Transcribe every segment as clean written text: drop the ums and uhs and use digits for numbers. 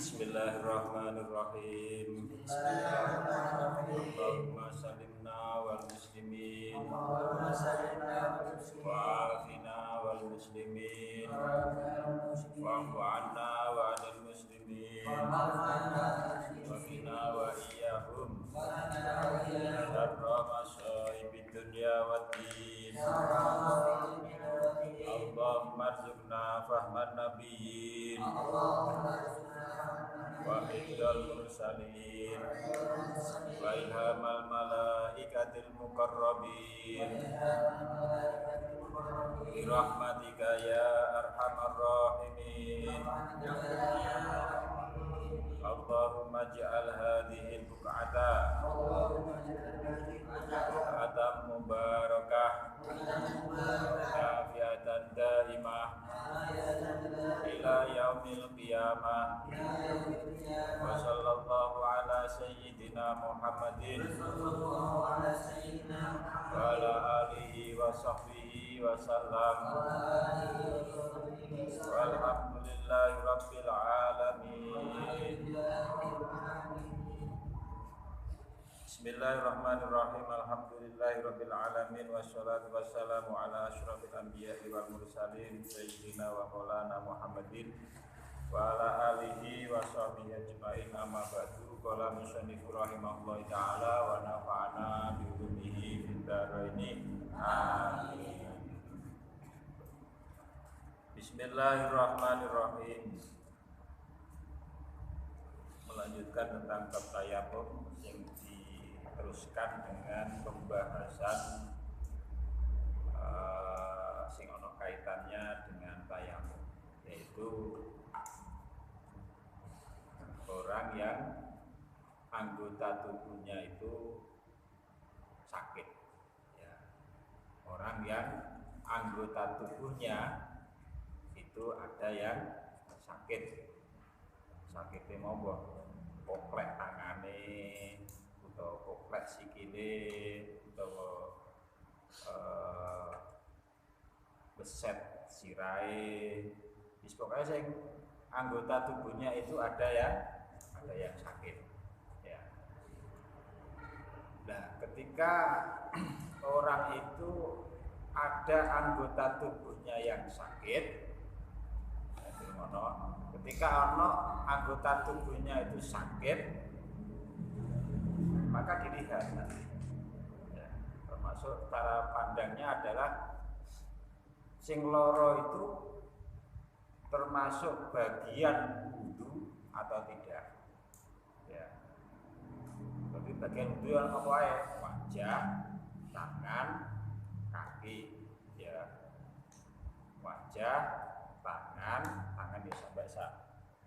Bismillahirrahmanirrahim. Bismillahirrahmanirrahim. Allahumma salimna wal muslimin Allahumma sallimna wal muslimin wa afina wal muslimin wa rabbana muslimin wa'fu 'anna wa 'anil muslimin wa ma'ana wa qina wa iyyahum wa ana wa iyyakum syarra masaibid dunya waddin. Allahumma arzuqna fahman nabiyyin wa hifdzal mursalin wa ilhamal malaikatil muqarrabin bi rahmatika ya arhamar rahimin. Allahumma ij'al hadhihi al-buq'ata buq'atan mubarakah nafi'atan daimah ila yaumil qiyamah. Wa sallallahu ala sayyidina Muhammadin wa ala alihi wa sahbihi wa sallam. Walhamdulillahi rabbil alamin. Bismillahirrahmanirrahim. Alhamdulillahi rabbil alamin. Wassalatu wassalamu ala asyrafil anbiya'i wal mursalin sayyidina wa maulana Muhammadin wa ala alihi wa sahbihi ajma'in. Amma ba'du. Qala musannif rahimahullah ta'ala wa nafa'ana bi ulumihi fid dharain. Amin. Bismillahirrahmanirrahim. Melanjutkan tentang bab tayamum yang diteruskan dengan pembahasan sing ono kaitannya dengan tayamum, yaitu orang yang anggota tubuhnya itu sakit, ya. Orang yang anggota tubuhnya itu ada yang sakit. Sakitnya mau poklek tangane, atau poklek sikile, atau beset sirai. Pokoknya sing anggota tubuhnya itu ada yang sakit. Ya. Nah, ketika orang itu ada anggota tubuhnya yang sakit, ketika anggota tubuhnya itu sakit, maka dilihat, ya, termasuk cara pandangnya adalah sing loro itu termasuk bagian wudu atau tidak, ya. Bagi bagian wudu yang apa ya? Wajah, tangan, kaki, ya. Wajah, tangan ya sampai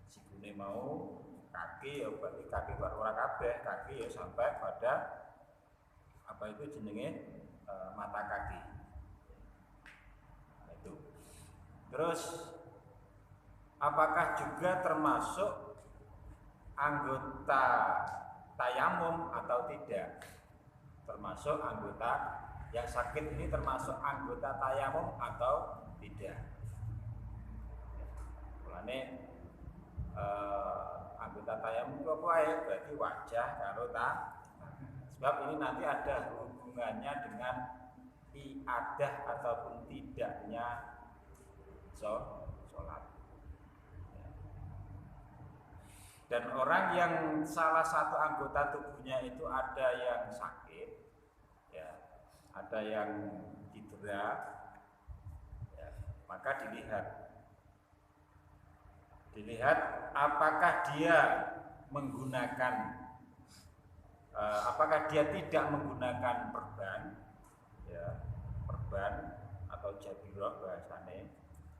sikune mau, kaki ya berarti kaki ora kabeh, kaki ya sampai pada apa itu jenenge mata kaki. Nah, itu. Terus apakah juga termasuk anggota tayamum atau tidak? Termasuk anggota yang sakit ini termasuk anggota tayamum atau tidak? Mulane anggota tayamum itu apa ya? Berarti wajah karo sebab ini nanti ada hubungannya dengan iadah ataupun tidaknya sholat. Dan orang yang salah satu anggota tubuhnya itu ada yang sakit, ya, ada yang cedera, ya, maka dilihat apakah dia menggunakan, apakah dia tidak menggunakan perban, ya, perban atau jabirah bahasane,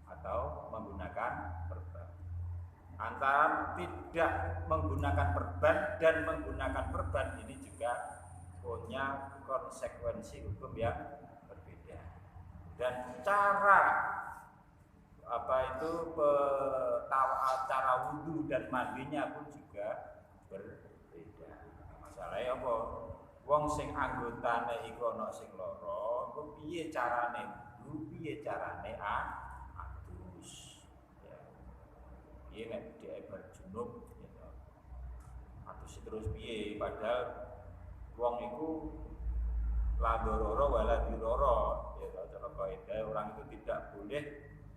atau menggunakan perban. Antara tidak menggunakan perban dan menggunakan perban ini juga punya konsekuensi hukum yang berbeda. Dan cara cara wudu dan mandinya pun juga berbeda. Masalahnya apa? Wong sing anggotane iku ana sing lara, ku piye carane wudu, piye carane adus. Ya. Piye nek dhek berjunub, ya. terus piye padahal wong iku la dororo wala diroro ya cara kaidah orang itu tidak boleh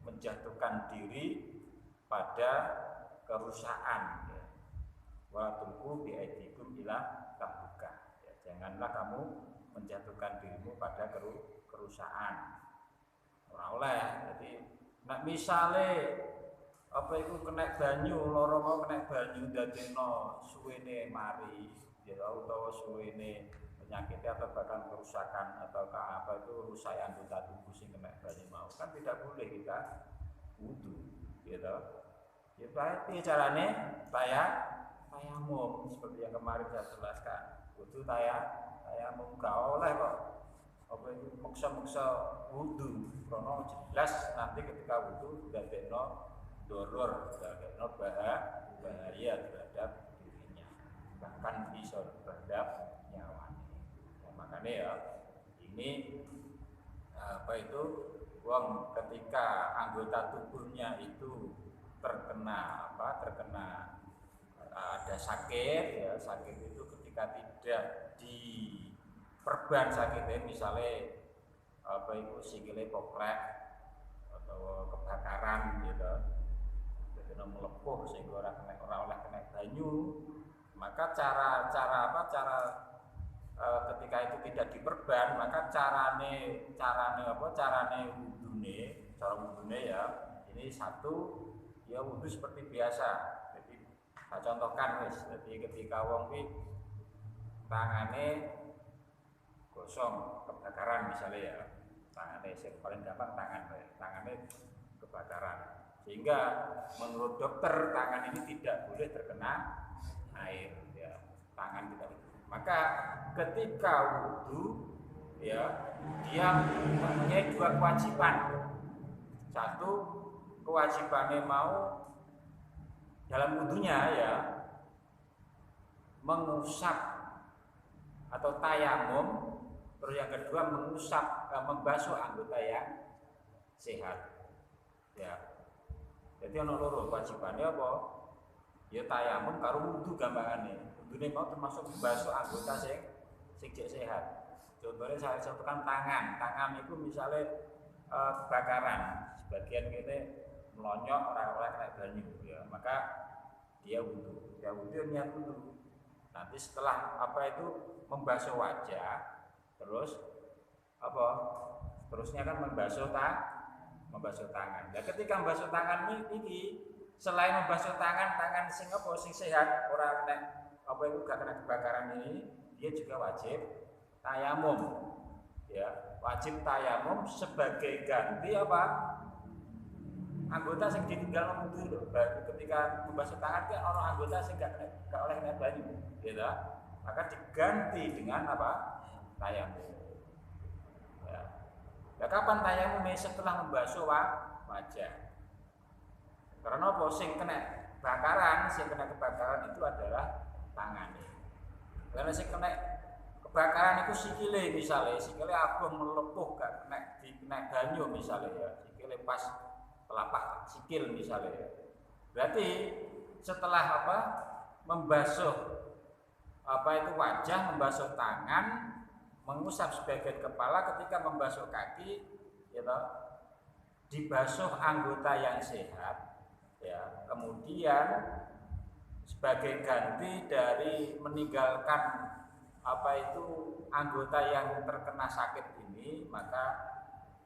menjatuhkan diri pada kerusakan ya. Wa tulqu bi aidikum ila tahluka ya, janganlah kamu menjatuhkan dirimu pada kerusakan ora oleh. Jadi nek misale apa iku kena banyu lara mau kena banyu dadekno suwene mari ya utawa suwene penyakit atau bahkan kerusakan atau apa itu rusak anggota tubuh sing kena banyu mau kan tidak boleh kita wudu gitu. Ya berarti carane tayamum seperti yang kemarin saya jelaskan. Wudu tayamum gak oleh kok apa itu maksa-maksa wudu karena jelas nanti ketika wudu dadekno doror dadekno bahaya terhadap dirinya bahkan bisa terhadap nyawanya. Makanya ya ini apa itu wong ketika anggota tubuhnya itu terkena ada sakit ya, sakit itu ketika tidak diperban sakitnya misalnya apa itu sikile poklek atau kebakaran gitu jadi melepuh sehingga orang oleh kena banyu maka cara ketika itu tidak diperban maka carane wudune ya ini satu ya wudu seperti biasa. Jadi saya contohkan wis jadi ketika wong ki tangane gosong kebakaran misalnya ya tangane sing paling gampang tangannya kebakaran sehingga menurut dokter tangan ini tidak boleh terkena air ya tangan tidak. Maka ketika wudu ya dia mempunyai dua kewajiban. Satu kewajibannya mau dalam wudunya ya mengusap atau tayamum, terus yang kedua membasuh anggota yang sehat. Ya. Jadi ono loro kewajibannya apa? Ya tayamum karo wudu gampangane. Wudune mau termasuk membasuh anggota sing sehat. Contohnya saya contohkan tangan itu misalnya kebakaran, sebagian kene melonyok orang kena banyu ya, maka dia wudu niat wudu. Nanti setelah apa itu membasuh wajah, terus apa? Terusnya kan membasuh tangan. Nah, ketika membasuh tangan ini selain membasuh tangan sing apa sing sehat, orang kena apa itu gak kena kebakaran ini, dia juga wajib tayamum. Ya, wajib tayamum sebagai ganti apa? Anggota sing ditinggal wudu ketika membasuh tangan kan orang anggota sing gak oleh kena banyu, gitu. Maka diganti dengan apa? Tayamum. Ya. Nah, kapan tayamum? Setelah membasuh wajah. Karena apa? Sing kena kebakaran itu adalah tangannya. Karena sing kena kebakaran itu sikile misalnya, sikile abang melepuh gak kena banyu misalnya ya, sikile pas telapak sikil misalnya ya. Berarti setelah apa? Membasuh apa itu wajah, membasuh tangan, mengusap sebagian kepala, ketika membasuh kaki gitu, dibasuh anggota yang sehat ya. Kemudian sebagai ganti dari meninggalkan apa itu anggota yang terkena sakit ini, maka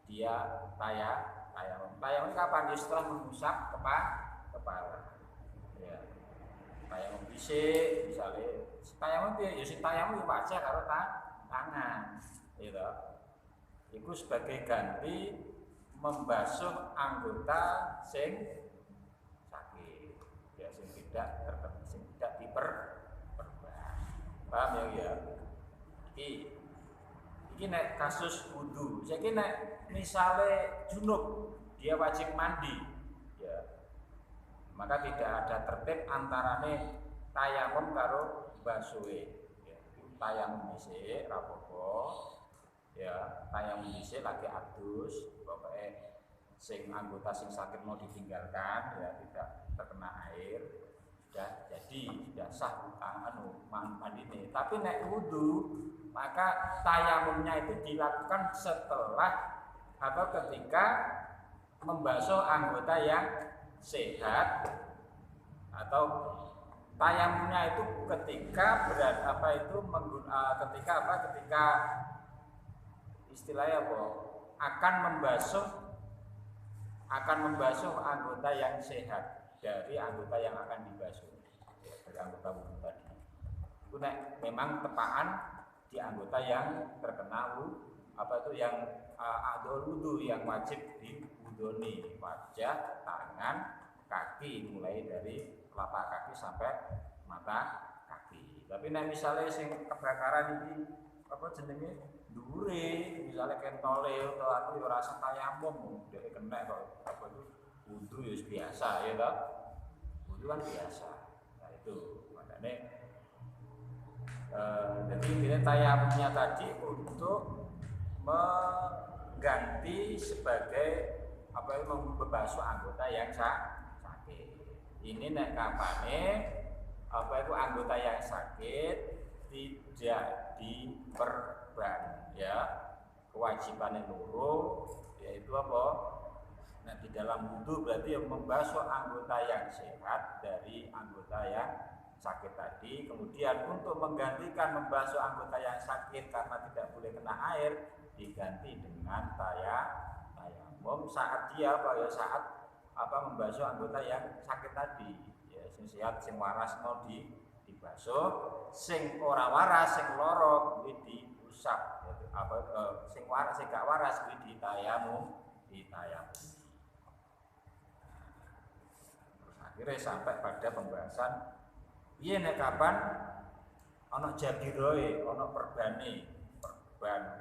dia tayamum. Tayamum kapan? Setelah mengusap kepala. Ya. Tayamum dhisik misalnya. Tayamum piye? Ya tayamum wajah karo tangan. Gitu. Itu sebagai ganti membasuh anggota sing sakit. Ya sing tidak diperban. Paham ya? Iki nek kasus wudu. Saiki nek misale junub, dia wajib mandi. Ya. Maka tidak ada tertib antarane tayamum karo basuhe. Ya, tayamum dhisik rapopo. Ya, tayamum dhisik lagi adus, pokoke anggota sing sakit mau ditinggalkan ya tidak terkena air. Sudah jadi jadi sudah sah mandine. Tapi nek wudu maka tayamumnya itu dilakukan setelah ketika membasuh anggota yang sehat, atau tayamumnya itu ketika ketika istilahnya akan membasuh anggota yang sehat dari anggota yang akan dibasuh, dari anggota wudu tadi. Itu memang tepaan di anggota yang terkena yang adol wudu, yang wajib diwudoni, wajah, tangan, kaki, mulai dari telapak kaki sampai mata kaki. Tapi misalnya sing kebakaran ini dhuwure, misalnya kentole atau aku ora tayamum, dhek kena kok wudu ya biasa ya toh. Wudu kan biasa. Nah itu makanya jadi ini tayamumnya tadi untuk mengganti sebagai membasuh anggota yang sakit. Ini nek kapane anggota yang sakit tidak diperban, ya. Kewajibannya loro yaitu Nah, di dalam wudu berarti yang membasuh anggota yang sehat dari anggota yang sakit tadi. Kemudian untuk menggantikan membasuh anggota yang sakit karena tidak boleh kena air, diganti dengan tayamum saat dia saat membasuh anggota yang sakit tadi. Ya, sing sehat, sing waras mau dibasuh, sing ora waras, sing loro kuwi diusap. Sing waras, sing gak waras kuwi ditayamum. Akhirnya sampai pada pembahasan nek kapan ana jabiroe, ana perban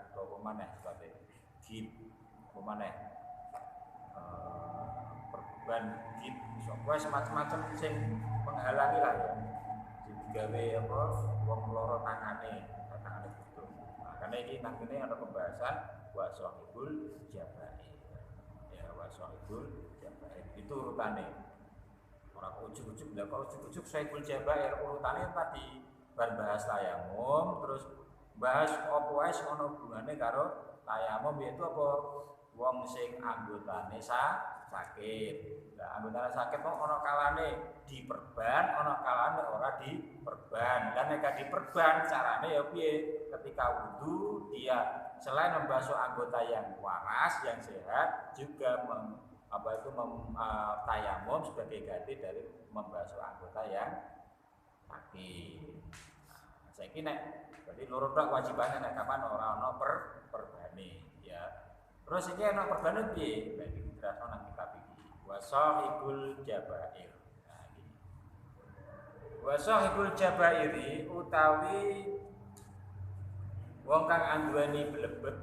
atau maneh seperti gip, perban gip, semacam sing menghalangi lah ya. Digawe wong loro tangane gitu. Makanya ini nanti ada pembahasan wa sahibul jabair. Ya, wa sahibul jabair itu urutannya. Orang ujuk-ujuk, sahibul jabair urutannya tadi bahas tayamum, terus bahas apa wae sing ana hubungane karo tayamum, yaitu wong sing anggotane sakit. Nah, anggotane sakit kok ana kalane diperban, ana kalane ora diperban. Dan nek diperban carane ya piye? Ketika wudu dia selain membasuh anggota yang waras, yang sehat, juga tayamum sebagai ganti dari membasuh anggota yang sakit. Nah, saiki berarti loro tok wajibane kapan ora ana perbane ya. Terus iki ana perbane piye? Lah iki diterasno nang kitab iki. Wa sahibul jabair. Nah iki. Wa sahibul jabairi utawi wong kang anduweni blebet,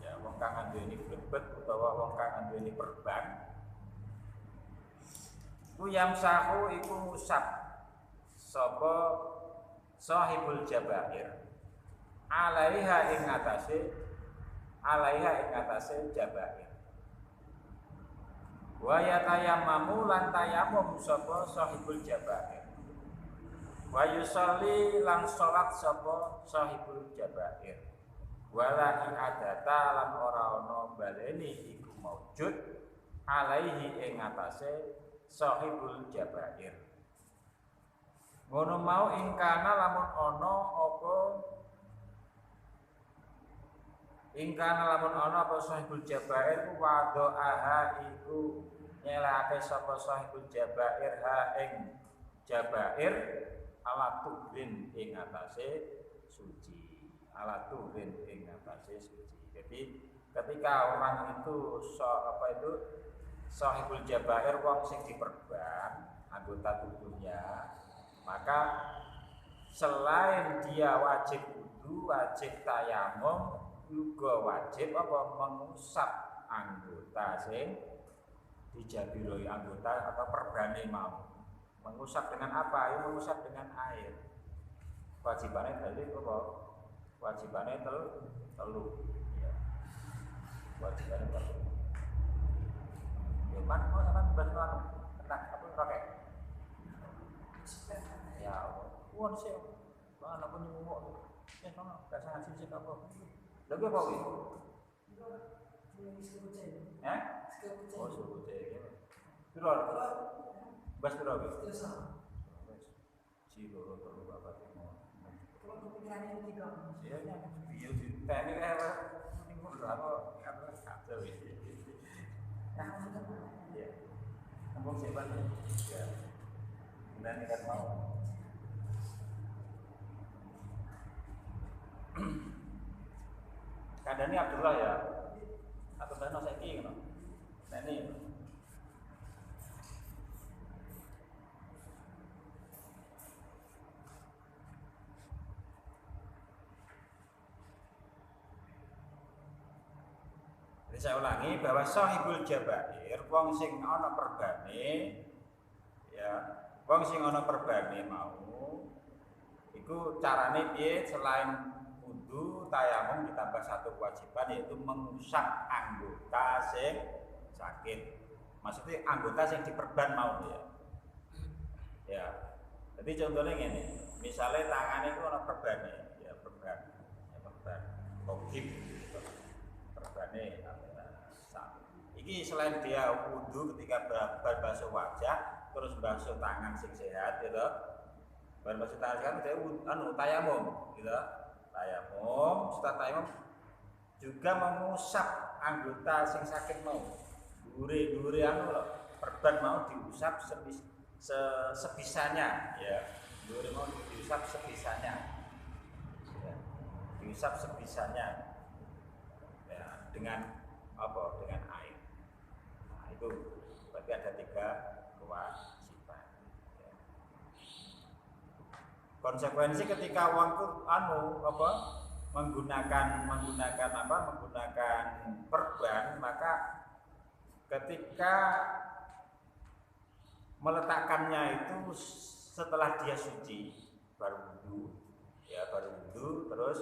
ya wong kang anduweni blebet utawa wong kang anduweni perban. Ku yamsahu iku ngusap sapa sahibul jabair alaiha ing atase jabair. Wa yatayammamu lan tayamum sapa sahibul jabair. Wa yusolli lan salat sapa sahibul jabair. Wala i'adata lan ora ana baleni iku maujud alaihi ing atase sahibul jabair. Ngono mau ingkana lamun ana apa sahibul jabair ku wadoaha iku nyelake sapa sahibul jabair ha ing jabair ala tuhrin ing atase suci. Jadi ketika orang itu sahibul jabair, wong sing diperban anggota tubuhnya, maka selain dia wajib wudu, wajib tayamum, juga wajib mengusap anggota sing dijabiroi anggota atau perbane mau. Mengusap dengan apa? Ya mengusap dengan air. Wajibannya tadi wajibannya telu. Ya. Wajibannya telu. Cuman mau sama bahas apa roket? Ya, Won sih, anak pun nyuwuk. Sono gak sangat sih apa. Lha apa kuwi? Eh? Oh, suku cek. Piro? Bas piro kuwi? Ciro telu bapak mau. Iya nya iya di teknik ning ngono apa kacau iki. Iya. Kampung Seban ya. Kemudian kan mau. Kadang ini Abdullah ya. Atau Bano saiki ngono. Nah ini. Jadi saya ulangi bahwa sahibul jabair wong sing ana perbane ya, wong sing ana perbane mau iku carane piye selain wudu tayamum ditambah satu kewajiban yaitu mengusap anggota sing sakit. Maksudnya anggota sing diperban mau ya. Ya. Jadi contohnya gini, misalnya tangan itu ana perbane, ya perban. Ya perban. Tokib perbane. Iki selain dia wudu ketika berbasuh wajah, terus basuh tangan sing sehat gitu. Berbasuh tangan sehat dia tayamum gitu. Tayamum, setelah tayamum juga mengusap anggota sing sakit mau. Dure anu lho, perban mau diusap sebisanya ya. Dure mau diusap sebisanya. Ya. Diusap sebisanya. Ya, dengan apa? Dengan air. Nah, itu berarti ada 3 kewajiban. Ya. Konsekuensi ketika wong itu menggunakan perban, maka ketika meletakkannya itu setelah dia suci baru wudu terus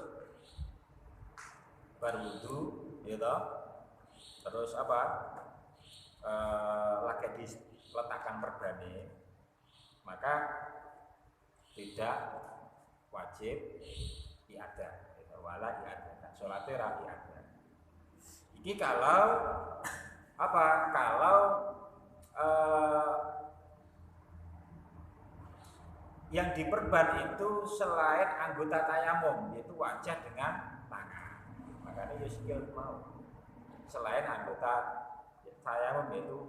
gitu. Terus lagi diletakkan perbane, maka tidak wajib iadah, wala iadah. Salate ra iadah. Iki kalau yang diperban itu selain anggota tayamum yaitu wajah dengan tangan. Makanya yusikil mau selain anggota tayamum yaitu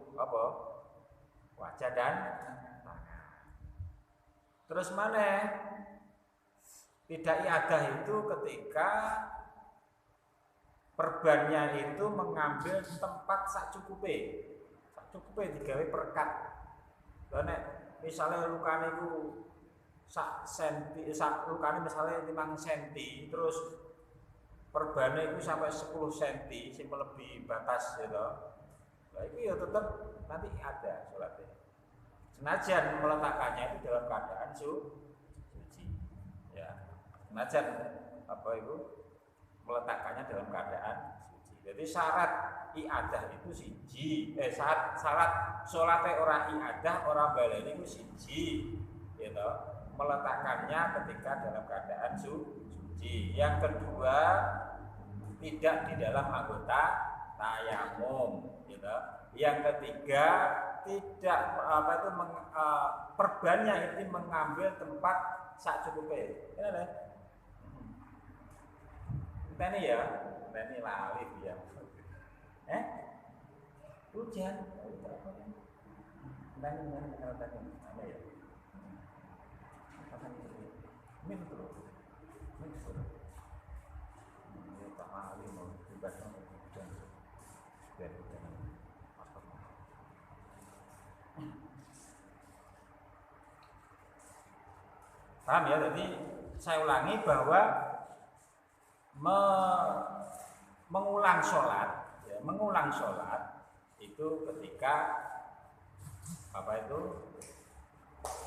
wajah dan tangan. Terus mana? Tidak iadah itu ketika perbannya itu mengambil tempat sakcukupe digawe perkat. Lah nek misale lukane iku lukane misalnya 5 cm terus perbane itu sampai 10 cm sing melebihi batas gitu. Lah itu ya tetap nanti ada salatnya. Senajan meletakkannya itu dalam keadaan suci. Ya. Senajan meletakkannya dalam keadaan suci. Jadi syarat iadah itu siji. Syarat salate ora iadah, ora baleni itu siji. Gitu. Meletakkannya ketika dalam keadaan suci. Yang kedua, tidak di dalam anggota tayamum, gitu. Yang ketiga, tidak perbannya itu mengambil tempat sakcukupe. Ini ya, ini lali dia. Hujan. Ini ya. Min terus. Ini tak mahal mau bebas hujan. Paham ya? Jadi saya ulangi bahwa mengulang sholat itu ketika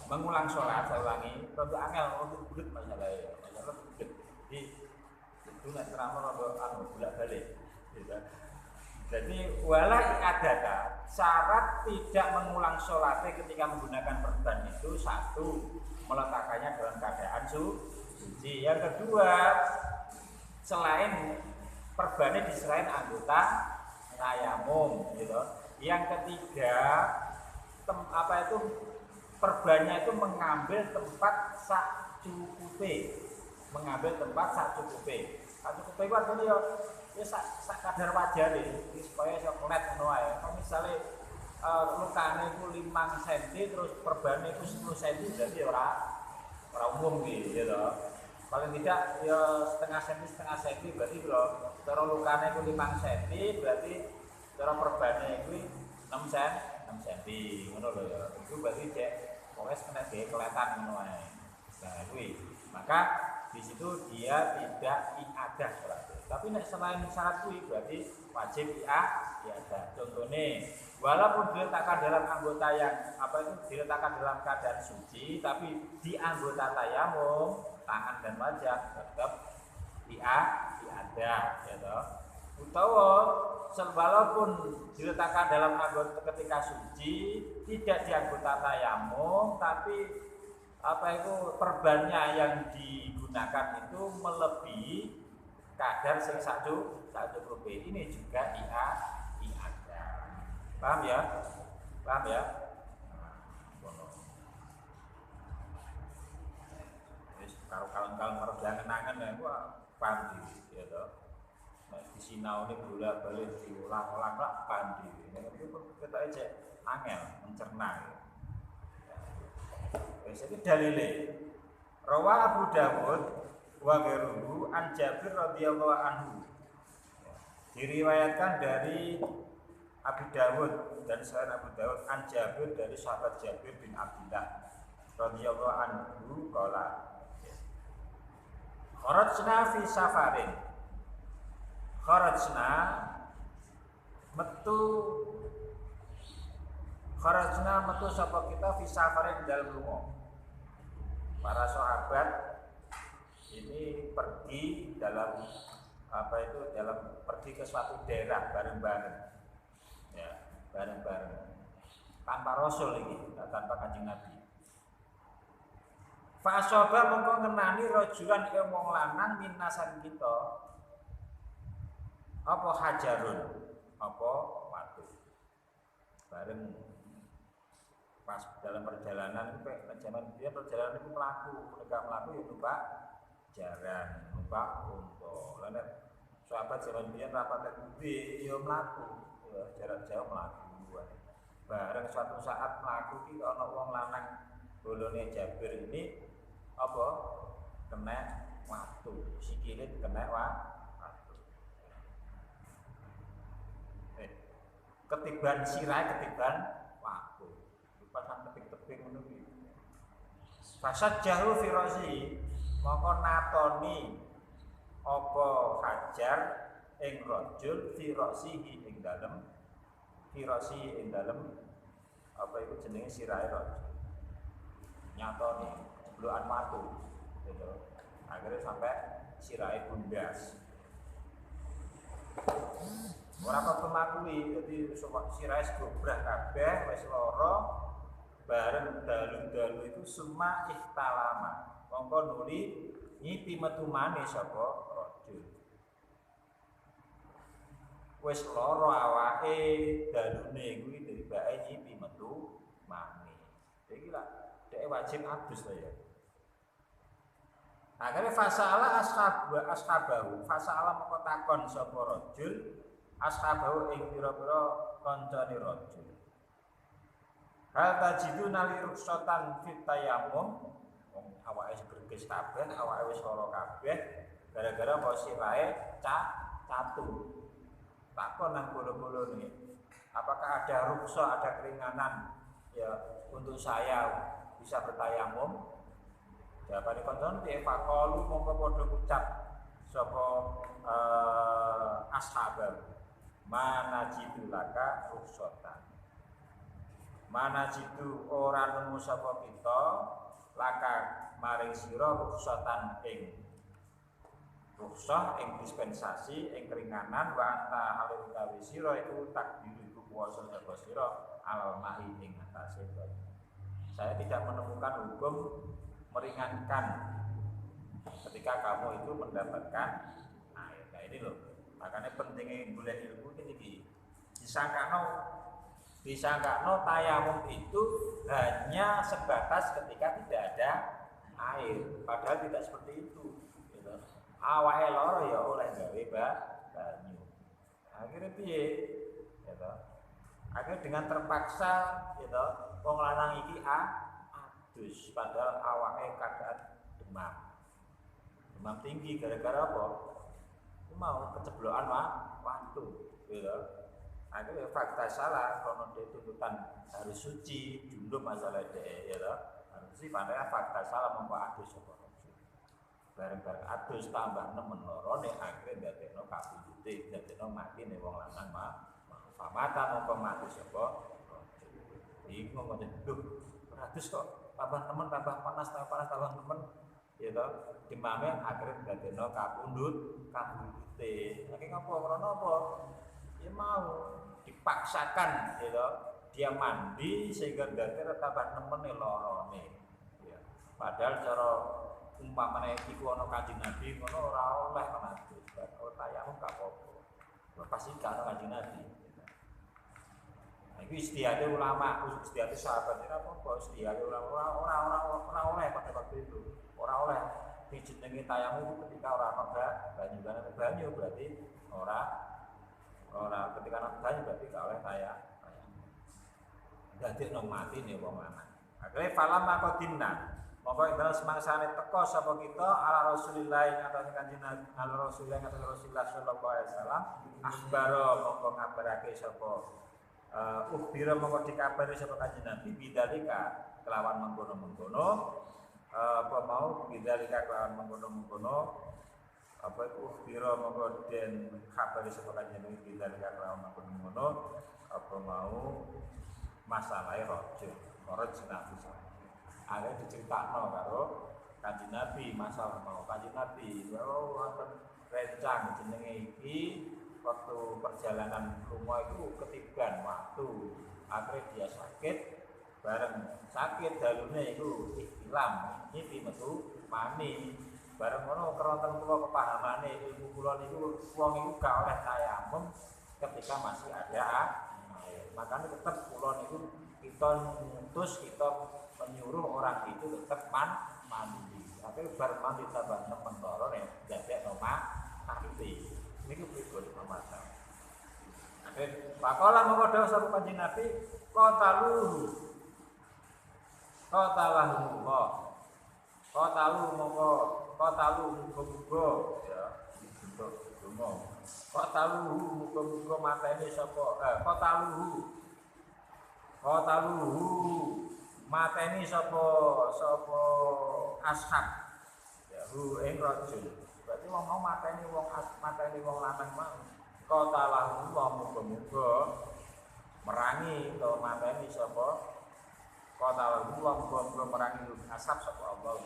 mengulang sholat, saya ulangi, rada angel untuk bulet masalah ya, masalah bulet. Jadi itu nek terang rada bolak-balik. Jadi wala i'adata, syarat tidak mengulang sholatnya ketika menggunakan perban itu 1, meletakkannya dalam keadaan suci. Yang kedua, selain perbannya diserahin anggota tayamum gitu. Yang ketiga, perbannya itu mengambil tempat sak cukupe. Mengambil tempat sak cukupe. Sak cukupe itu artinya ya sak kadar wajar supaya iso kelet ngono ae. Kalau misale lukane itu 5 cm terus perbannya itu 10 cm berarti ora umum gitu. Paling tidak ya setengah cm berarti kalau cara lukane itu 5 cm berarti cara perbannya itu 6 cm ngono lho ya. Itu berarti cek wis kena kelihatan ngono ae. Nah, kuwi. Maka di situ dia tidak iadah salat. Tapi nek selain syarat kuwi berarti wajib iadah. Contohnya, walaupun diletakkan dalam anggota yang diletakkan dalam keadaan suci, tapi di anggota tayamum, tangan dan wajah tetap iadah, ya toh. Utawa walaupun diletakkan dalam anggota ketika suci, tidak di anggota tayamum, tapi perbannya yang digunakan itu melebihi kadar sing satu rupiah. Ini juga iadah. Paham ya? Kalau kalau jangan-jangan ya gua paham ya toh. Di sinau ini bolak-balik diulang-ulang lah paham itu kita aja angel mencerna. Jadi dalile rawa Abu Dawud wa ghairuhu an Jabir radhiyallahu anhu. Diriwayatkan dari Abu Dawud dan selain Abu Dawud an Jabir dari sahabat Jabir bin Abdullah radhiyallahu anhu qala kharajna fi safarin. Kharajna metu sapa kita fi safarin dalam lunga. Para sahabat ini pergi dalam pergi ke suatu daerah bareng-bareng. Ya, bareng-bareng. Tanpa rasul ini, tanpa Kanjeng Nabi. Fa asaba mongko ngenani rajulan ing wong lanang minasan kita. Apa hajarun? Apa watu? Bareng pas dalam perjalanan zaman dia perjalanan itu melaku ya numpak jaran, numpak unta. Lan sahabat zaman dia rapat gede ya melaku, ya jarak jauh melaku. Bareng suatu saat melaku iki ana wong lanang bolone Jabir ini kena watu, sikile kena watu. Ketiban sirah ketiban pasang teping-teping ngono kuwi. Fasad jahu firasi, maka natoni apa hajar ing rajul firasihi ing dalem apa itu jenenge sirahe rajul. Nyatoni jeblokan watu gitu. Akhirnya sampai sirahe bundas. Ora apa makui, jadi sirahe segobrah kabeh wis lara. Bareng dalu-dalu itu semua ikhtalama. Mongko nuli nyipi metu maneh sapa rajul. Wis lara awake dalune kuwi tibake nyipi metu maneh. Iki lah dhek wajib adus to ya. Akhire fasala ashabahu. Fasala mongko takon sapa rajul ashabahu ing pira-pira kancane rajul. Hal tajidu nali ruksatan fit tayamum. Wong awake greges kabeh, awake wis lara kabeh gara-gara posirahe catu. Takon nang bolo-bolone. Apakah ada ruksa, ada keringanan ya untuk saya bisa bertayamum? Jawabane konton piye faqalu mongko padha ucap sapa ashabar manajidu laka ruksatan. Mana jitu ora nemu sapa kita laka maring sira ruksatan ing ruksah ing dispensasi ing keringanan wa anta halil utawi sira iku takdir iku kuwasa sapa sira alal mahi ing atase banyu. Saya tidak menemukan hukum meringankan ketika kamu itu mendapatkan air. Nah ini loh, makanya pentingnya boleh ilmu ini disangkano tayamum itu hanya sebatas ketika tidak ada air, padahal tidak seperti itu gitu. Awake loro ya oleh gawe banyu. Akhirnya piye gitu. Akhirnya dengan terpaksa gitu wong lanang iki adus padahal awake keadaan demam tinggi gara-gara apa? Mau keceblokan waktu gitu. Akhirnya fakta salah kalau dia tuntutan harus suci junub masalah dia ya harus suci padahal fakta salah membawa adus apa bareng-bareng adus tambah nemen lorone akhirnya dadekno kapundhute dadekno mati ning wong lanang pamata mongko mati sapa iku ngomong duh adus kok tambah nemen tambah panas tambah nemen ya to dimame akhirnya dadekno kapundhute akhirnya ngapa krana apa ya mau dipaksakan gitu dia mandi sehingga dadekno tambah nemen lorone ya padahal cara umpamane iku ana Kanjeng Nabi ngono ora oleh adus kok tayamum gak apa-apa pasti gak ana Kanjeng Nabi iki istihade ulama istihade sahabat ora apa-apa istihade ulama ora oleh pada waktu itu ora oleh dijenengi tayamum ketika ora ana banyu berarti ora ketika ana banyu berarti gak oleh tayamum dadi nang mati nih wong lanang akhire falam maqadinna mongko indal semangsane teko sapa kita ala Rasulillah ing atase Kanjeng Nabi ala Rasulillah ing atase Rasulullah sallallahu alaihi wasallam akhbaro mongko ngabarake sapa ukhbira mongko dikabari sapa Kanjeng Nabi bidzalika kelawan mengkono-mengkono apa mau bidzalika kelawan mengkono-mengkono apa iku ukhbira mongko den kabari sapa Kanjeng Nabi bidzalika kelawan mengkono-mengkono apa mau masalah rojo Nabi akhirnya diceritakno karo Kanjeng Nabi masalah mau Kanjeng Nabi wonten rencang jenenge iki waktu perjalanan rumah itu ketiban waktu akhirnya dia sakit bareng sakit dalune itu ihtilam iki metu mani bareng ngono keronten kula kepahamane ilmu kula niku wong iku gak oleh tayamum ketika masih ada air makanya tetap kula niku kita ngutus kita menyuruh orang itu tetap mandi tapi bar mandi tambah nemen loro nek dadek mati niku pripun masalah akhir pakola mongko dawuh sapa Kanjeng Nabi qatalu muga-muga ya bentuk donga qatalu muga-muga mateni sapa qataluhu mateni sapa ashab ya hu ing rajul berarti wong mau mateni wong lanang mau qatalahu muga-muga merangi utawa mateni sapa qatalahu muga-muga merangi ashab sapa Allah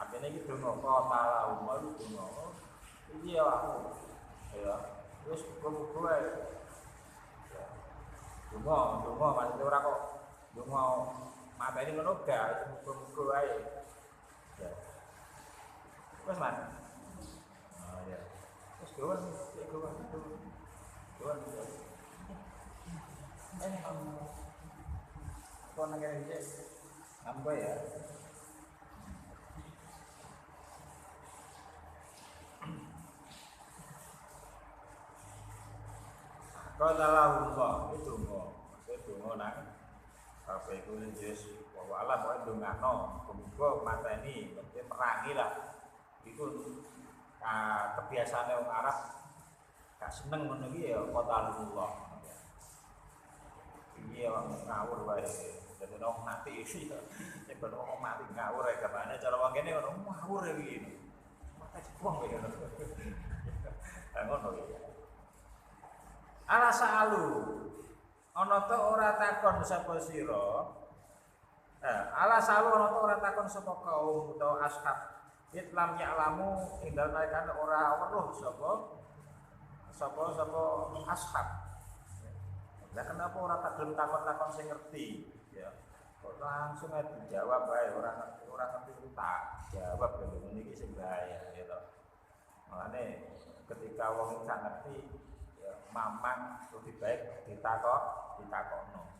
artinya iki donga qatalahu donga iki ya aku ya wis muga-muga donga maksudnya ora kok donga mateni ngono gak muga-muga wae ya wis man ya wis gowan kok nang kene iki nambah ya qatalahu itu donga nang kabeh iku wis wa alam wae dongano muga mateni mesti merangi lah iku kebiasaane wong Arab gak seneng ngono iki ya qatalullah iya wong ngawur wae dadi wong mati iki nek wong mati ngawur ae kabane cara wong kene ngono ngawur iki mati wong ya ngono iki ala sa'alu ana ta ora takon sapa sira ala sa'alu ana ta ora takon sapa kaum utawa ashab itlam ya'lamu ing dalem kan ora weruh sapa ashab lah kenapa ora tak takon sing ngerti ya kok langsung aja dijawab bae ora ngerti tak jawab lho niki sing bahaya ya toh. Makane ketika wong gak ngerti ya mamang lebih baik ditakokno.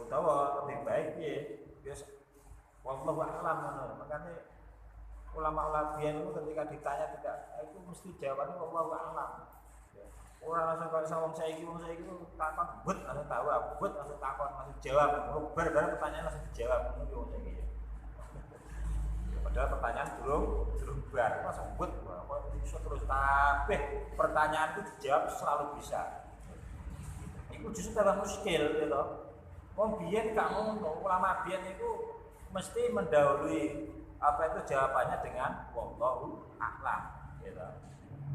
Utawa lebih baik piye? Wis wallahu a'lam ngono. Makane ulama-ulama biyen itu ketika ditanya tidak itu mesti jawabannya wallahu a'lam. Ora langsung kaya wong saiki takon but langsung tahu, but langsung takon langsung jawab. Bar-bar pertanyaan langsung dijawab ngono yo wong saiki. Padahal pertanyaan belum bar, langsung but kok iso terus kabeh pertanyaan itu dijawab selalu bisa. Iku justru tambah muskil gitu. Wong biyen gak ngono, ulama biyen itu mesti mendahului apa itu jawabannya dengan wallahu a'lam gitu.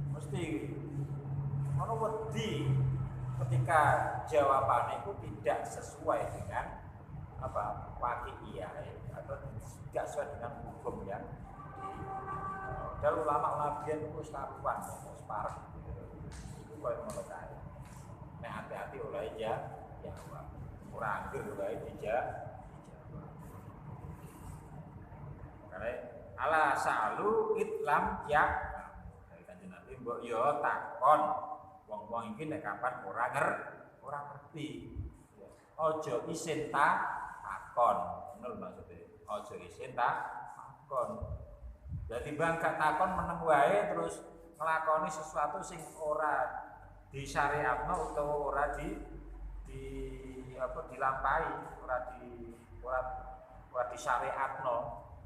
Mesti ono wedi ketika jawabannya itu tidak sesuai dengan apa waqi'iyah atau tidak sesuai dengan hukum yang dan ulama biyen itu karuan wis parah itu koyo ngono kae. Nek hati-hati oleh ya ora anggere wae dijawab. Karena ala salu itlam ya dari kanjeng Nabi mbok yo takon wong-wong iki nek kapan ora ngerti. Aja isin takon. Ngono maksudnya. Aja isin takon. Dadi bang gak takon meneng wae terus nglakoni sesuatu sing ora disyariatno utawa ora dilampahi, ora disyariatno.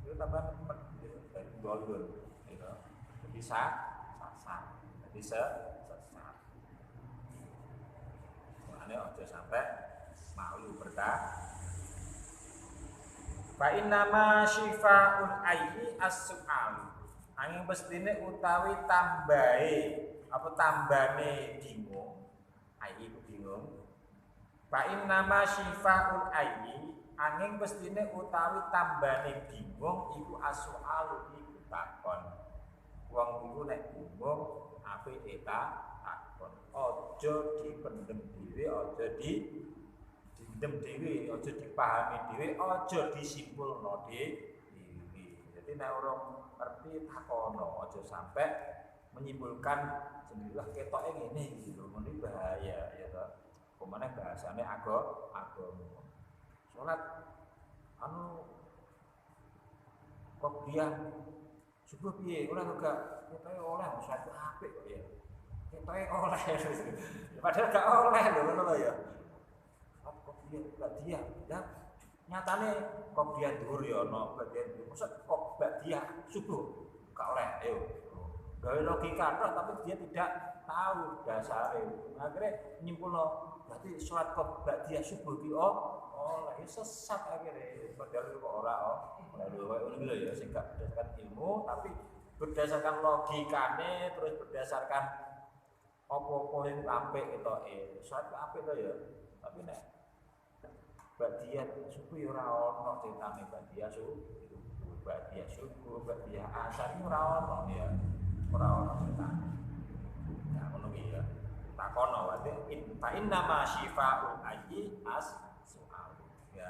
Itu tambah dari dolur gitu. Bisa sesat. Makanya aja sampai malu berkah. Fa innama syifa'ul ayyi as-su'al. Angin mestine utawi tambane bingung. Ayyi ku bingung. Fa innama syifa'ul ayyi angin mestine utawi tambane bingung iku as-su'al iku takon. Wong iku nek bingung apike takon. Aja dipendem dhewe, aja didem dhewe, aja dipahami dhewe, aja disimpulno dhewe. Jadi nek ora ngerti takono, aja sampai menyimpulkan sendirilah ketoke ngene iki lho, ngene bahaya ya to. Pemane bahasane agama. Salat kok dia subuh piye ora gak ketoke oleh salat apik kok ya. Ketoke oleh. Padahal gak oleh lho ngono lho ya. Kok dia ya nyatane kok dia dhuwur ya ana bagian maksud kok dia subuh gak oleh ayo. Gawe logika tapi dia tidak tahu dasare. Akhirnya nyimpulno berarti salat kok dia subuh ki oleh sesat akhirnya. Padahal kok ora ngono lho ya sing gak berdasarkan ilmu tapi berdasarkan logikane terus berdasarkan apa-apa yang apik ketoke. Salat apik to ya. Tapi nek badia subuh ya ora ono ceritane badia subuh, badia asar ora ono ya. Ora ono ceritane. Nah, ngono iki ya. Takono wae fa inna ma syifa'ul ayyi as-su'al ya.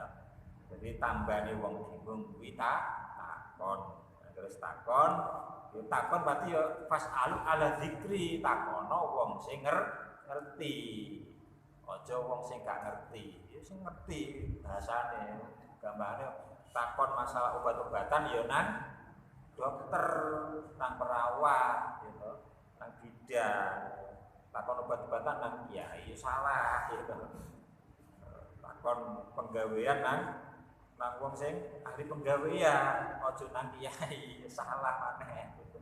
Jadi tambane wong bingung kuwi takon. Terus takon berarti ya fasalu ala dzikri takono wong sing ngerti. Aja wong sing gak ngerti. Ya sing ngerti bahasane. Gambare takon masalah obat-obatan ya nang dokter, nang perawat gitu, nang bidan. Takon obat-obatan nang kiai salah gitu. Takon penggawean nang wong sing ahli penggawean, aja nang kiai salah maneh gitu.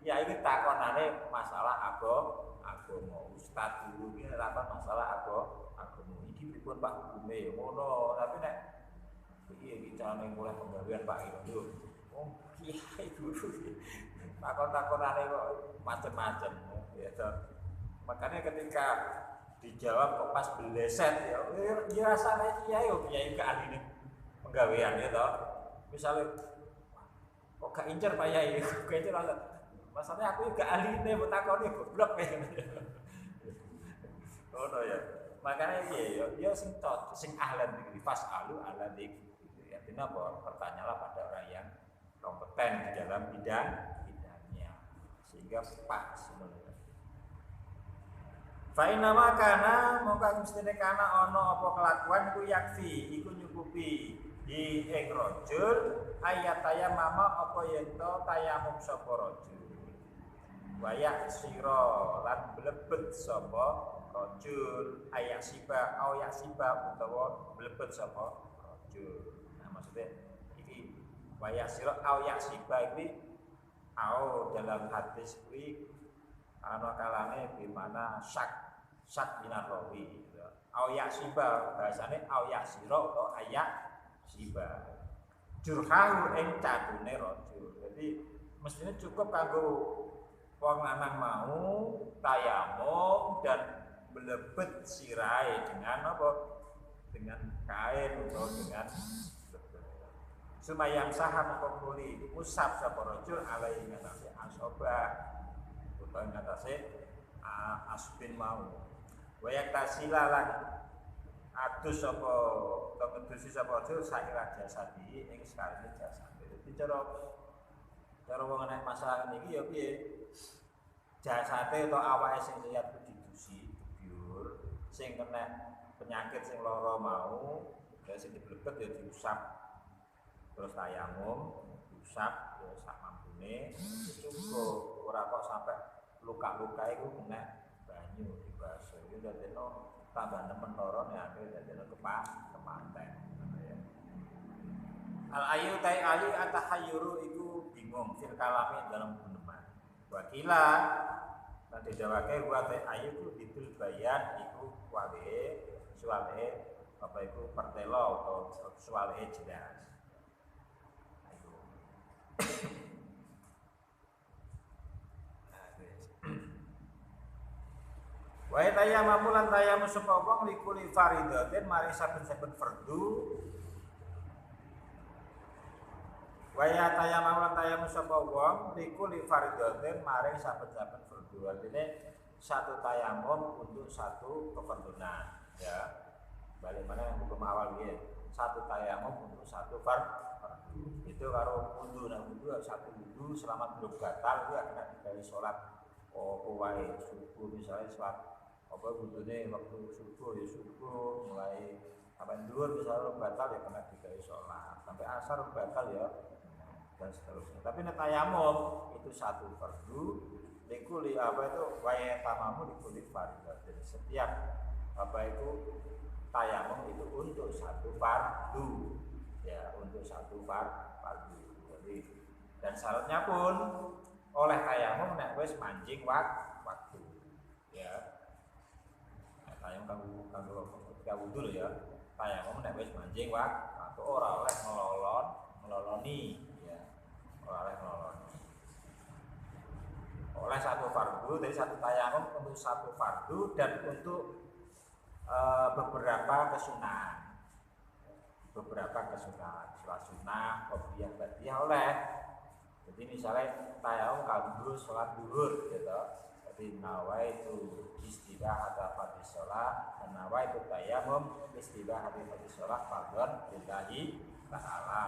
Ya iki takonane masalah agama ustaz dulu iki takon masalah agama iki pripun Pak hukume ngono tapi nek piye iki carane mulai penggawean Pak iki lho wong kiai guru takon-takonane kok macem-macem ya to. Makanya ketika dijawab kok pas beleset ya rasane kiai gak ahline penggawean ya toh. Misalnya kok gak incer Pak Yai, kok incer masalahnya aku gak ahline mbok takoni goblok ya. Ngono ya. Makanya ya sing ahlan iki fasalu ala dik. Artinya apa? Bertanyalah pada orang dalam bidangnya, sehingga pas sebenarnya. Fa inna ma kana mongko mestine kana ana apa kelakuan iku yakfi iku nyukupi di ing rajul ayat tayammama apa yen to tayamum sapa rajul wayak sira lan blebet sapa rajul ayak siba au yak siba utawa blebet sapa rajul. Nah maksudnya iki wayak sira au yak siba iki au dalam hadis kuwi ana kalane di mana syak binar rawi gitu. Au yasiba bahasane au yasira atau ayak siba. Jurhahu ing cadune rajul. Jadi mestinya cukup kanggo wong lanang mau tayamum dan melebet sirahe dengan apa? Dengan kain atau dengan sumayang saham pemuli usap sapa rajul alai ngatasi asobah utawa ngatasi asbin mau. Wayak tasilalan adus apa utawa ngedusi sapa rajul saira jasadi ing sekali jasad. Jadi cara wong nek masalah niki ya piye? Jasate atau awake sing lihat ku didusi, dibiur, sing kena penyakit sing lara mau, ya sing diblebet ya diusap. Terus tayamum, diusap ya sak mampune, cukup ora kok sampai luka-luka iku kena banyu dibasuh. Itu dadekno tambah nemen lara nek akhire dadekno kemanten. Al ayu tai ayu atahayyuru iku bingung fil kalami dalam guneman. Wakila lan dijawake wa tai ayu ku didul bayan iku wale suwale apa iku pertelo atau suwale jelas. Ayo. Wa tayammu lan tayammu sapa wong likuli faridatin mari saben-saben fardu. Wa tayammu lan tayammu sapa wong likuli faridatin mari saben-saben fardu. Artinya satu tayamum untuk satu kefarduan ya. Balik mana yang hukum awal dia? Satu tayamum untuk satu fardu. Itu karo wudu nang wudu satu wudu selama belum batal itu akan dari salat wae subuh misalnya salat apa wudune waktu subuh ya subuh mulai sampai dhuwur misalnya batal ya kena digawe salat sampai asar batal ya dan seterusnya. Tapi nek tayamum itu satu fardu likuli apa itu wae tamamu likuli fardhu. Setiap apa itu tayamum itu untuk satu fardu ya, untuk satu fardu. Jadi dan syaratnya pun oleh tayamum nek wis mancing waktu ya. Tayamum kanggo wudu ya. Tayamum nek wis mancing waktu ora oleh ngeloloni ya. Ora oleh ngeloloni. Oleh satu fardu dari satu tayamum untuk satu fardu dan untuk beberapa kesunahan. Sholat sunah, qobliyah, ba'diyah oleh. Jadi misalnya tayamum kanggo sholat zuhur gitu. Jadi nawaitu istibah atau fardhu sholat, nawaitu tayamum istibah atau fardhu sholat fardhon lillahi ta'ala.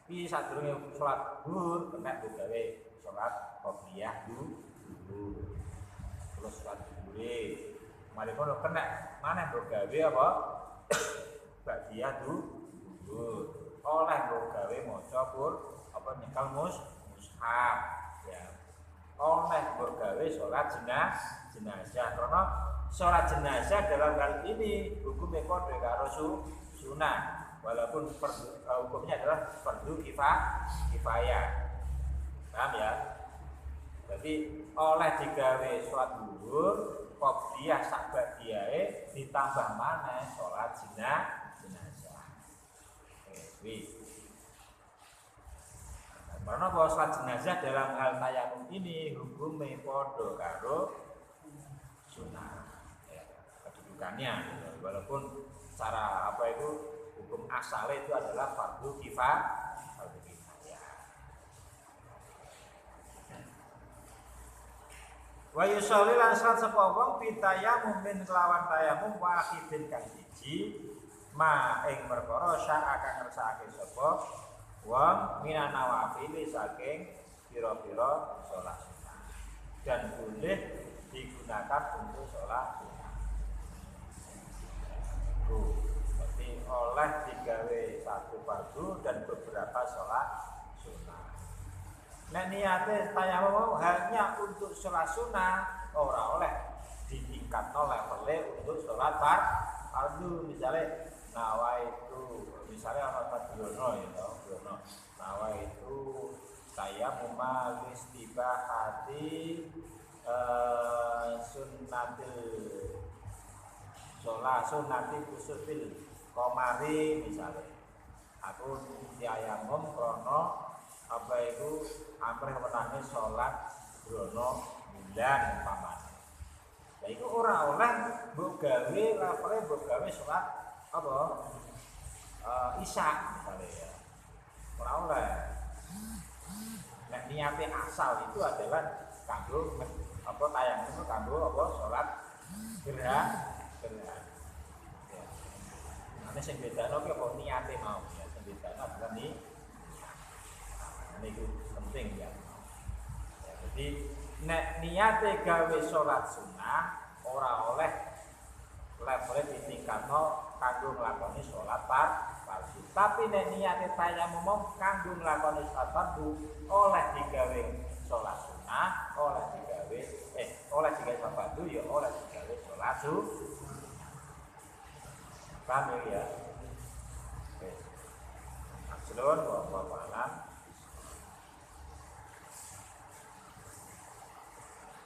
Iki sadurunge sholat zuhur kena digawe sholat qobliyah dulu. Terus sholat zuhur. Mari kono kena maneh gawe apa? Ba'diyah dulu. Oleh gawe maca pun apa nyekal mushaf ya. Oleh gawe salat jenazah karena salat jenazah dalam hal ini hukumnya padha karo sunah walaupun hukumnya adalah fardu kifayah. Paham ya? Jadi oleh digawe salat zuhur qobliyah sak ba'diyahe ditambah maneh salat jenazah. Karena bahwa salat jenazah dalam hal tayamum ini hukumnya padha karo sunah ya, kedudukannya gitu. Walaupun cara apa itu hukum asalnya itu adalah fardu kifayah. Wa yusolli lan salat sapa wong pitayamum min kelawan tayamum wahidin kang siji ma ing perkara sak akan ngersakake sapa wong minan nawafili saking pira-pira salat sunah dan boleh digunakan untuk salat sunah. Jadi oleh digawe satu fardu dan beberapa salat sunah. Nek niate tayamum hanya untuk salat sunah, ora oleh ditingkatno levele untuk salat fardu. Misalnya nawaitu, misalnya ana tadrono ya, tadrono. Nawaitu tayamum istibahati sunnati kusufil komari misalnya. Aku tayamum krono apa itu amrih menangi sholat grono bulan umpamane. Lah iku ora oleh mbok gawe lafale mbok gawe sholat apa? Isya misalnya ya. Ora oleh. Nek niate asal itu adalah kanggo apa tayang itu kanggo apa sholat gerhana. Ya. Ane sing bedano ki apa niate mau ya, sing bedano adalah niku penting ya. Jadi nek niate gawe sholat sunah ora oleh level ditingkatno kanggo nglakoni sholat fardu. Tapi nek niate tayamum kanggo nglakoni sholat fardu oleh digawe sholat sunah, oleh digawe sholat fardu ya oleh digawe sholat sunah. Paham ya? Oke. Aslun wa alam.